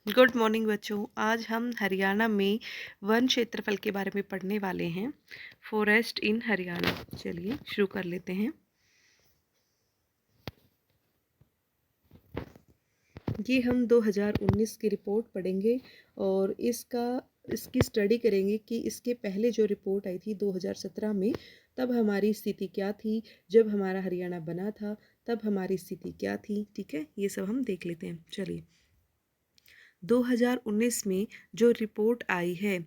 Good morning बच्चों। आज हम हरियाणा में वन क्षेत्रफल के बारे में पढ़ने वाले हैं। फॉरेस्ट इन हरियाणा। चलिए शुरू कर लेते हैं। ये हम 2019 की रिपोर्ट पढ़ेंगे और इसकी स्टडी करेंगे कि इसके पहले जो रिपोर्ट आई थी 2017 में, तब हमारी स्थिति क्या थी। जब हमारा हरियाणा बना था तब हमारी स्थिति क्या थी। ठीक है, ये सब हम देख लेते हैं। चलिए, 2019 में जो रिपोर्ट आई है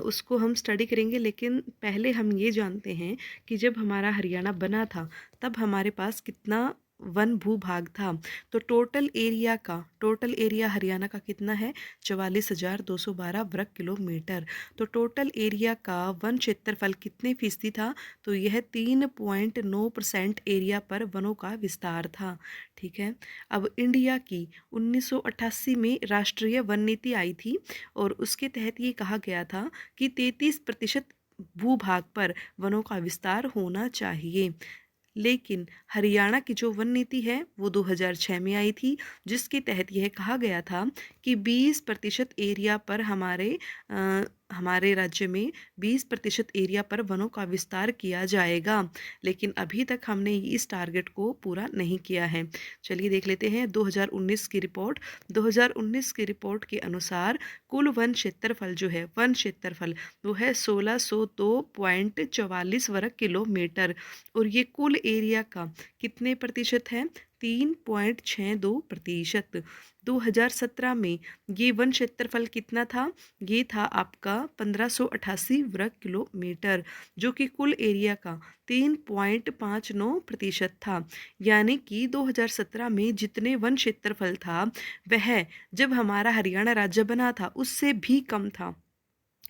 उसको हम स्टडी करेंगे, लेकिन पहले हम ये जानते हैं कि जब हमारा हरियाणा बना था तब हमारे पास कितना वन भूभाग था। तो टोटल एरिया हरियाणा का कितना है? 44,212 वर्ग किलोमीटर। तो टोटल एरिया का वन क्षेत्रफल कितने फीसदी था? तो यह 3.9% एरिया पर वनों का विस्तार था। ठीक है। अब इंडिया की 1988 में राष्ट्रीय वन नीति आई थी और उसके तहत ये कहा गया था कि 33% भूभाग पर वनों का विस्तार होना चाहिए। लेकिन हरियाणा की जो वन नीति है वो 2006 में आई थी, जिसके तहत यह कहा गया था कि 20% एरिया पर हमारे राज्य में 20% एरिया पर वनों का विस्तार किया जाएगा। लेकिन अभी तक हमने इस टारगेट को पूरा नहीं किया है। चलिए देख लेते हैं 2019 की रिपोर्ट। 2019 की रिपोर्ट के अनुसार कुल वन क्षेत्रफल जो है, वन क्षेत्रफल वो है 1602.44 वर्ग किलोमीटर। और ये कुल एरिया का कितने प्रतिशत है? 3.62%। 2017 में ये वन क्षेत्रफल कितना था? ये था आपका 1588 वर्ग किलोमीटर, जो कि कुल एरिया का 3.59% था। यानी कि 2017 में जितने वन क्षेत्रफल था वह जब हमारा हरियाणा राज्य बना था उससे भी कम था,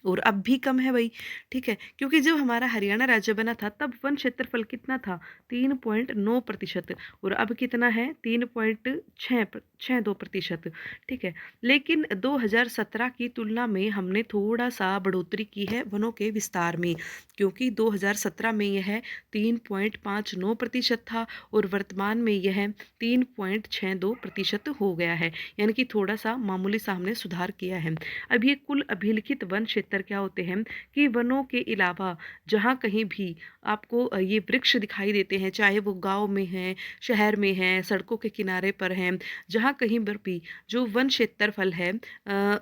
और अब भी कम है भाई। ठीक है, क्योंकि जब हमारा हरियाणा राज्य बना था तब वन क्षेत्रफल कितना था? 3.9%। और अब कितना है? 3.62%। ठीक है, लेकिन 2017 की तुलना में हमने थोड़ा सा बढ़ोतरी की है वनों के विस्तार में, क्योंकि 2017 में यह 3.59% था और वर्तमान में यह 3.62% हो गया है। यानी कि थोड़ा सा मामूली सा हमने सुधार किया है। अब ये कुल अभिलिखित वन क्षेत्र क्या होते हैं कि वनों के अलावा जहाँ कहीं भी आपको ये वृक्ष दिखाई देते हैं, चाहे वो गांव में हैं, शहर में हैं, सड़कों के किनारे पर हैं, जहाँ कहीं पर भी जो वन क्षेत्रफल है,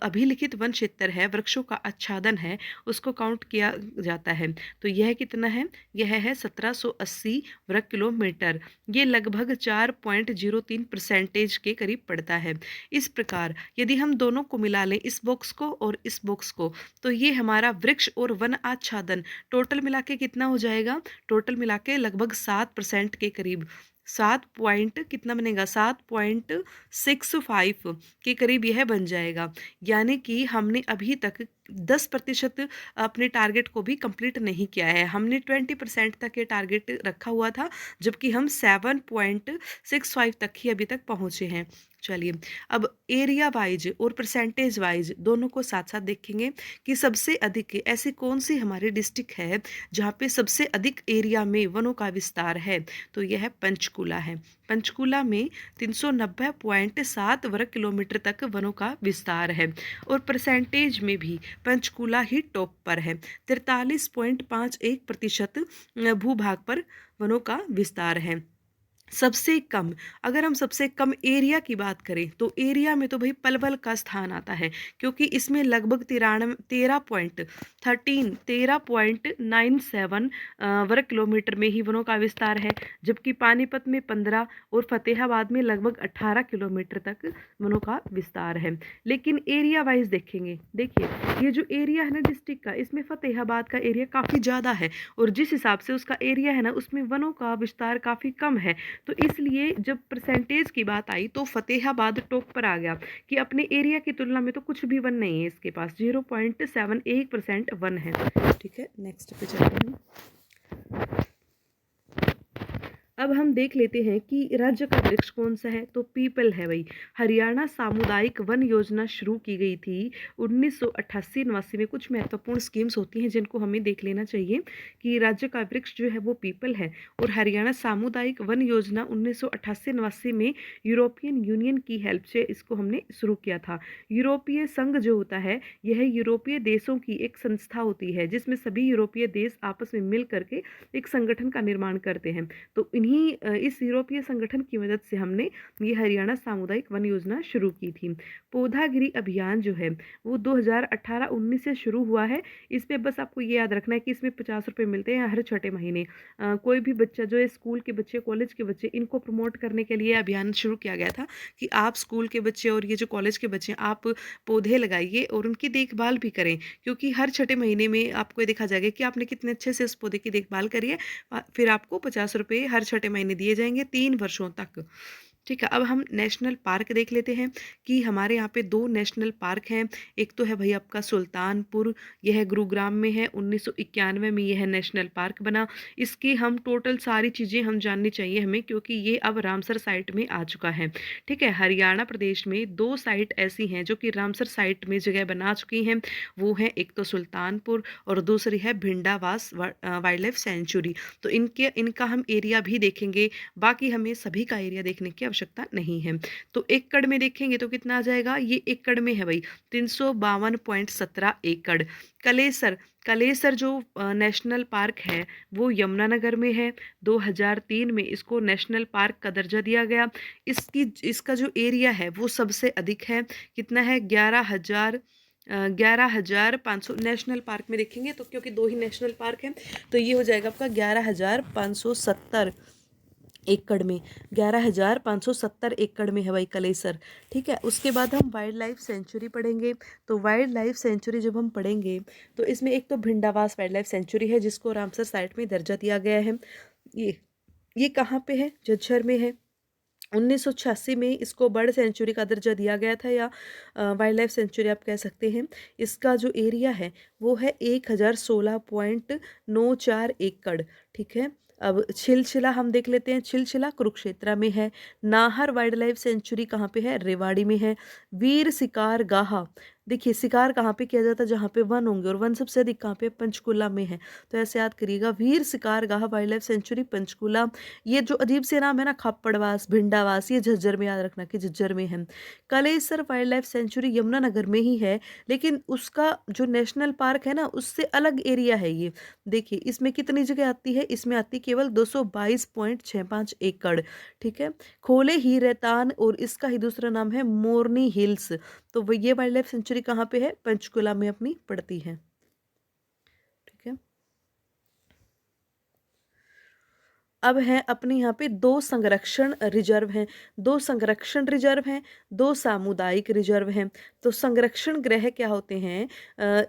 अभिलिखित वन क्षेत्र है, वृक्षों का आच्छादन है, उसको काउंट किया जाता है। तो यह कितना है? यह है 1780 वर्ग किलोमीटर। ये लगभग 4.03% के करीब पड़ता है। इस प्रकार यदि हम दोनों को मिला लें, इस बॉक्स को और इस बॉक्स को, तो ये हमारा वृक्ष और वन आच्छादन टोटल मिला के कितना हो जाएगा? टोटल मिला के लगभग 7% के करीब, 7 पॉइंट कितना बनेगा? 7.65 के करीब यह बन जाएगा। यानी कि हमने अभी तक 10% अपने टारगेट को भी कंप्लीट नहीं किया है। हमने 20% तक ये टारगेट रखा हुआ था, जबकि हम 7.65 तक ही अभी तक पहुँचे हैं। चलिए, अब एरिया वाइज और परसेंटेज वाइज दोनों को साथ साथ देखेंगे कि सबसे अधिक ऐसी कौन सी हमारी डिस्ट्रिक्ट है जहाँ पे सबसे अधिक एरिया में वनों का विस्तार है। तो यह है पंचकुला है। पंचकुला में 390.7 वर्ग किलोमीटर तक वनों का विस्तार है, और परसेंटेज में भी पंचकुला ही टॉप पर है। 43.51% भूभाग पर वनों का विस्तार है। सबसे कम, अगर हम सबसे कम एरिया की बात करें तो एरिया में तो भाई पलवल का स्थान आता है, क्योंकि इसमें लगभग 13.97 वर्ग किलोमीटर में ही वनों का विस्तार है, जबकि पानीपत में 15 और फतेहाबाद में लगभग 18 किलोमीटर तक वनों का विस्तार है। लेकिन एरिया वाइज देखेंगे, देखिए ये जो एरिया है ना डिस्ट्रिक्ट का, इसमें फतेहाबाद का एरिया काफ़ी ज़्यादा है, और जिस हिसाब से उसका एरिया है ना उसमें वनों का विस्तार काफ़ी कम है। तो इसलिए जब परसेंटेज की बात आई तो फतेहाबाद टॉप पर आ गया कि अपने एरिया की तुलना में तो कुछ भी वन नहीं है, इसके पास 0.71% वन है। ठीक है, नेक्स्ट पे चलते हैं। अब हम देख लेते हैं कि राज्य का वृक्ष कौन सा है, तो पीपल है भाई। हरियाणा सामुदायिक वन योजना शुरू की गई थी 1988-89 में। कुछ महत्वपूर्ण स्कीम्स होती हैं जिनको हमें देख लेना चाहिए कि राज्य का वृक्ष जो है वो पीपल है। और हरियाणा सामुदायिक वन योजना 1988-89 में यूरोपियन यूनियन की हेल्प से इसको हमने शुरू किया था। यूरोपीय संघ जो होता है यह यूरोपीय देशों की एक संस्था होती है जिसमें सभी यूरोपीय देश आपस में मिल करके एक संगठन का निर्माण करते हैं। तो इस यूरोपीय संगठन की मदद से हमने ये हरियाणा सामुदायिक वन योजना शुरू की थी। पौधागिरी अभियान जो है वो 2018-19 से शुरू हुआ है। इसमें बस आपको ये याद रखना है कि इसमें 50 रुपये मिलते हैं हर छठे महीने। कोई भी बच्चा जो है, स्कूल के बच्चे, कॉलेज के बच्चे, इनको प्रमोट करने के लिए अभियान शुरू किया गया था कि आप स्कूल के बच्चे और ये जो कॉलेज के बच्चे हैं, आप पौधे लगाइए और उनकी देखभाल भी करें, क्योंकि हर छठे महीने में आपको ये देखा जाएगा कि आपने कितने अच्छे से उस पौधे की देखभाल करी है। फिर आपको 50 रुपये हर छठे महीने दिए जाएंगे 3 वर्षों तक। ठीक है, अब हम नेशनल पार्क देख लेते हैं कि हमारे यहाँ पे 2 नेशनल पार्क हैं। एक तो है भाई आपका सुल्तानपुर, यह गुरुग्राम में है। 1991 में यह नेशनल पार्क बना। इसकी हम टोटल सारी चीज़ें हम जाननी चाहिए हमें, क्योंकि ये अब रामसर साइट में आ चुका है। ठीक है, हरियाणा प्रदेश में 2 साइट ऐसी हैं जो कि रामसर साइट में जगह बना चुकी हैं। वो है एक तो सुल्तानपुर और दूसरी है भिंडावास वाइल्ड लाइफ सेंचुरी। तो इनका हम एरिया भी देखेंगे, बाकी हमें सभी का एरिया देखने की आवश्यकता नहीं है। तो एकड़ में देखेंगे तो कितना आ जाएगा, ये एकड़ में है भाई 352.17 एकड़। कलेसर कलेसर जो नेशनल पार्क है वो यमुनानगर में है। 2003 में इसको नेशनल पार्क का दर्जा दिया गया। इसका जो एरिया है वो सबसे अधिक है। कितना है, 11,500। नेशनल पार्क में देखेंगे तो क्योंकि 2 ही नेशनल पार्क हैं, तो ये हो जाएगा आपका 11,570 एकड़ में। 11,570 एकड़ में है भाई कलेसर। ठीक है, उसके बाद हम वाइल्ड लाइफ सेंचुरी पढ़ेंगे। तो वाइल्ड लाइफ सेंचुरी जब हम पढ़ेंगे तो इसमें एक तो भिंडावास वाइल्ड लाइफ सेंचुरी है जिसको रामसर साइट में दर्जा दिया गया है। ये कहाँ पे है, झज्जर में है। 1986 में इसको बर्ड सेंचुरी का दर्जा दिया गया था, या वाइल्ड लाइफ सेंचुरी आप कह सकते हैं। इसका जो एरिया है वो है 1016.94 एकड़। ठीक है, अब छिलछिला हम देख लेते हैं। छिलछिला कुरुक्षेत्र में है। नाहर वाइल्ड लाइफ सेंचुरी कहाँ पे है, रेवाड़ी में है। वीर शिकार गाहा, देखिए शिकार कहाँ पे किया जाता है, जहाँ पे वन होंगे, और वन सबसे अधिक कहाँ पे, पंचकुला में है। तो ऐसे याद करिएगा, वीर शिकार गाहा वाइल्ड लाइफ सेंचुरी पंचकुला। ये जो अजीब से नाम है ना, खापड़वास, भिंडावास, ये झज्जर में, याद रखना कि झज्जर में है। Kalesar wild life sanctuary Yamunanagar में ही है, लेकिन उसका जो नेशनल पार्क है ना उससे अलग एरिया है ये। देखिए इसमें कितनी जगह आती है, इसमें आती केवल 222.65 एकड़। ठीक है, खोले ही रेतान, और इसका ही दूसरा नाम है मोरनी हिल्स। तो वो ये वाइल्ड लाइफ सेंचुरी कहाँ पे है, पंचकुला में अपनी पड़ती है। ठीक है, अब है अपने यहाँ पे 2 संरक्षण रिजर्व हैं। 2 संरक्षण रिजर्व हैं, 2 सामुदायिक रिजर्व हैं। तो संरक्षण गृह क्या होते हैं,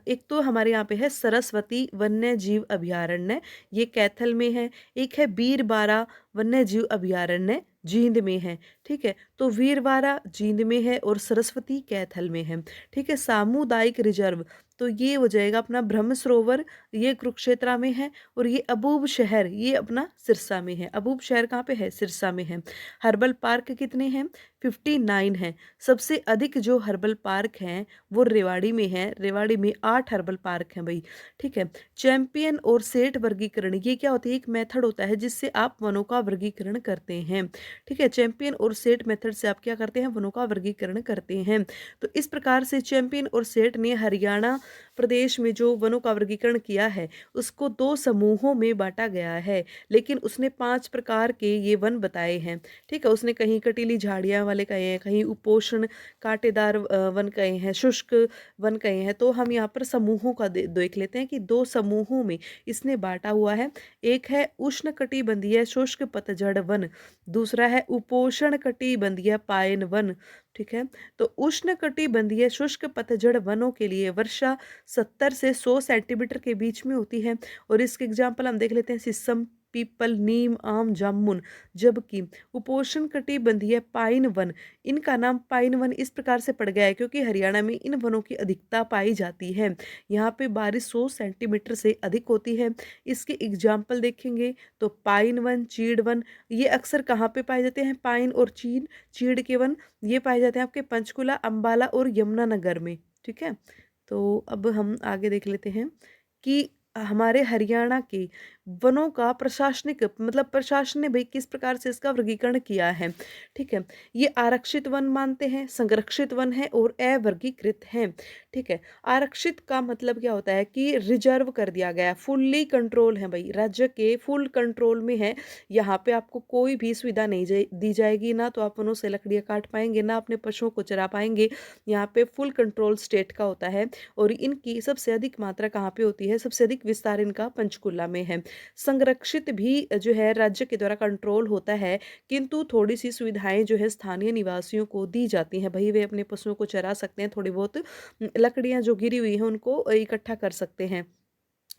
एक तो हमारे यहाँ पे है सरस्वती वन्य जीव अभयारण्य, ये कैथल में है। एक है वीरबारा वन्य जीव अभयारण्य, जींद में है। ठीक है, तो वीरबारा जींद में है और सरस्वती कैथल में है। ठीक है, सामुदायिक रिजर्व तो ये हो जाएगा अपना ब्रह्म सरोवर, ये कुरुक्षेत्र में है। और ये अबूब शहर, ये अपना सिरसा में है। अबूब शहर कहाँ पे है, सिरसा में है। हर्बल पार्क कितने हैं, 59 हैं। सबसे अधिक जो हर्बल पार्क हैं वो रेवाड़ी में है। रेवाड़ी में 8 हर्बल पार्क हैं भाई। ठीक है, चैंपियन और सेट वर्गीकरण, ये क्या होती है, एक मेथड होता है जिससे आप वनों का वर्गीकरण करते हैं। ठीक है, चैंपियन और सेट मेथड से आप क्या करते हैं, वनों का वर्गीकरण करते हैं। तो इस प्रकार से चैंपियन और सेट ने हरियाणा प्रदेश में जो वनों का वर्गीकरण किया है उसको 2 समूहों में बांटा गया है, लेकिन उसने 5 प्रकार के ये वन बताए हैं। ठीक है, उसने कहीं कटीली झाड़ियाँ वाले कहे हैं, कहीं उपोषण कांटेदार वन कहे हैं, शुष्क वन कहे हैं। तो हम यहाँ पर समूहों का देख लेते हैं कि 2 समूहों में इसने बांटा हुआ है। एक है उष्णकटिबंधीय शुष्क पतझड़ वन, दूसरा है उपोषण कटिबंधीय पायन वन। ठीक है, तो उष्णकटिबंधीय शुष्क पतझड़ वनों के लिए वर्षा 70 से 100 सेंटीमीटर के बीच में होती है। और इसके एग्जाम्पल हम देख लेते हैं, सिसम, पीपल, नीम, आम, जामुन। जबकि उपोष्ण कटिबंधीय पाइन वन, इनका नाम पाइन वन इस प्रकार से पड़ गया है क्योंकि हरियाणा में इन वनों की अधिकता पाई जाती है। यहाँ पे बारिश 100 सेंटीमीटर से अधिक होती है। इसके एग्जाम्पल देखेंगे तो पाइन वन, चीड़ वन, ये अक्सर कहाँ पे पाए जाते हैं? पाइन और चीड़ के वन ये पाए जाते हैं आपके पंचकुला, अंबाला और यमुनानगर में। ठीक है, तो अब हम आगे देख लेते हैं कि हमारे हरियाणा के वनों का प्रशासनिक मतलब प्रशासन ने भाई किस प्रकार से इसका वर्गीकरण किया है। ठीक है, ये आरक्षित वन मानते हैं, संरक्षित वन है और अवर्गीकृत हैं। ठीक है, आरक्षित का मतलब क्या होता है कि रिजर्व कर दिया गया, फुल्ली कंट्रोल है भाई, राज्य के फुल कंट्रोल में है। यहाँ पे आपको कोई भी सुविधा नहीं दी जाएगी, ना तो आप वनों से लकड़ियाँ काट पाएंगे, ना अपने पशुओं को चरा पाएंगे। यहाँ पे फुल कंट्रोल स्टेट का होता है और इनकी सबसे अधिक मात्रा कहाँ पे होती है? सबसे अधिक विस्तार इनका पंचकुला में है। संरक्षित भी जो है राज्य के द्वारा कंट्रोल होता है, किंतु थोड़ी सी सुविधाएं जो है स्थानीय निवासियों को दी जाती हैं। भाई वे अपने पशुओं को चरा सकते हैं, थोड़ी बहुत लकड़ियां जो गिरी हुई हैं उनको इकट्ठा कर सकते हैं।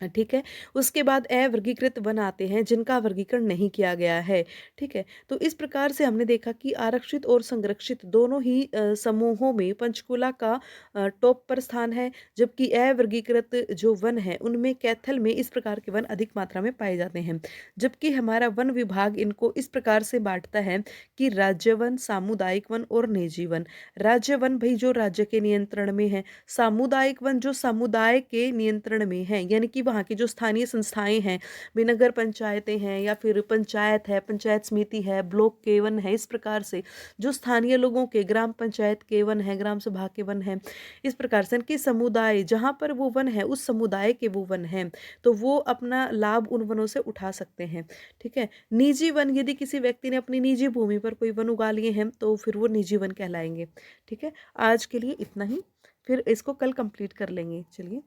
ठीक है, उसके बाद अवर्गीकृत वन आते हैं जिनका वर्गीकरण नहीं किया गया है। ठीक है, तो इस प्रकार से हमने देखा कि आरक्षित और संरक्षित दोनों ही समूहों में पंचकुला का टॉप पर स्थान है, जबकि अवर्गीकृत जो वन है उनमें कैथल में इस प्रकार के वन अधिक मात्रा में पाए जाते हैं। जबकि हमारा वन विभाग इनको इस प्रकार से बांटता है कि राज्य वन, सामुदायिक वन और निजी वन। राज्य वन भाई जो राज्य के नियंत्रण में है, सामुदायिक वन जो समुदाय के नियंत्रण में है, यानी कि वहाँ की जो स्थानीय संस्थाएं हैं, भी नगर पंचायतें हैं या फिर पंचायत है, पंचायत समिति है, ब्लॉक के वन है, इस प्रकार से जो स्थानीय लोगों के ग्राम पंचायत के वन है, ग्राम सभा के वन है, इस प्रकार से इनके समुदाय जहाँ पर वो वन है उस समुदाय के वो वन हैं, तो वो अपना लाभ उन वनों से उठा सकते हैं। ठीक है, निजी वन, यदि किसी व्यक्ति ने अपनी निजी भूमि पर कोई वन उगा लिए हैं तो फिर वो निजी वन कहलाएंगे। ठीक है, आज के लिए इतना ही, फिर इसको कल कंप्लीट कर लेंगे। चलिए।